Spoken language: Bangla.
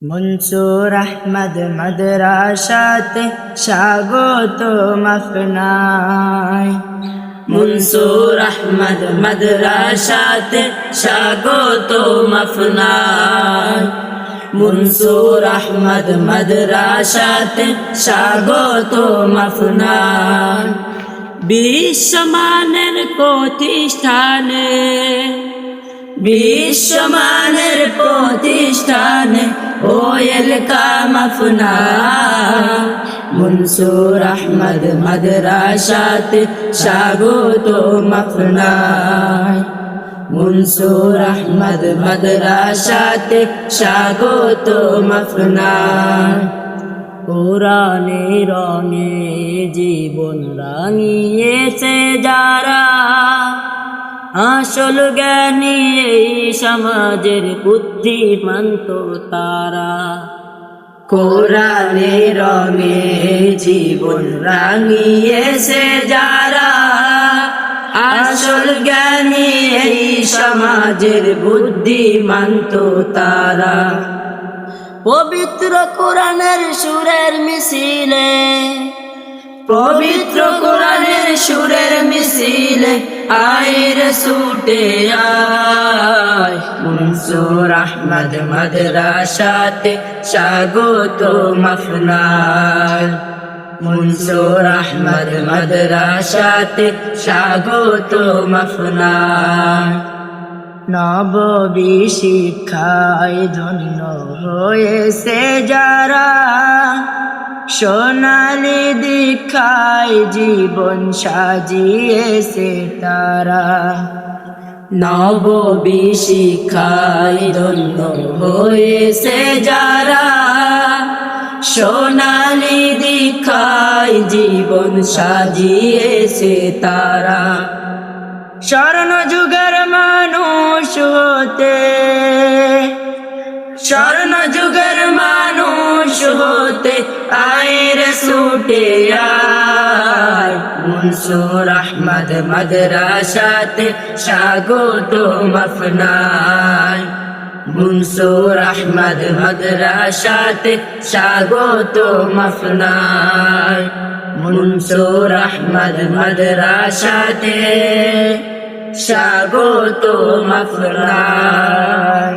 মনসুর আহমদ মাদ্রাসাতে স্বাগতম আপনায়। মনসুর আহমদ মাদ্রাসাতে স্বাগতম আপনায়। মনসুর আহমদ মাদ্রাসাতে স্বাগতম আপনায়। বিশ্বমানের প্রতিষ্ঠানে, বিশ্বমানের প্রতিষ্ঠানে ওয়েলকাম আপনার। মনসুর আহমদ মাদ্রাসাতে স্বাগতম আপনার। মনসুর আহমদ মাদ্রাসাতে স্বাগতম আপনার। কোরআনে রঙে জীবন রাঙিয়েছে যারা, আসল জ্ঞানী এই সমাজের বুদ্ধিমন্ত তারা। কোরআনে রঙে জীবন রাঙিয়েছে যারা, আসল জ্ঞানী এই সমাজের বুদ্ধিমন্ত তারা। পবিত্র কোরআনের সুরের মিছিলে, পবিত্র কোরআনের সুরের মিছিলে আয়ের ছুটে আয়। মনসুর আহমদ মাদ্রাসাতে স্বাগতম আপনার। মনসুর আহমদ মাদ্রাসাতে স্বাগতম আপনার। নববী শিক্ষায় ধন্য হয়েছে যারা, সোনালি দীক্ষায় জীবন সাজিয়েছে তারা। নববী শিক্ষায় ধন্য হয়েছে যারা, সোনালি দীক্ষায় জীবন সাজিয়েছে তারা। স্বর্ণ যুগের মানুষ হতে, স্বর্ণ যুগের মানুষ হতে আয়ের ছুটে আয়। মনসুর আহমদ মাদ্রাসাতে স্বাগতম আপনার। মনসুর আহমদ মাদ্রাসাতে স্বাগতম আপনার। মনসুর আহমদ মাদ্রাসাতে স্বাগতম আপনার।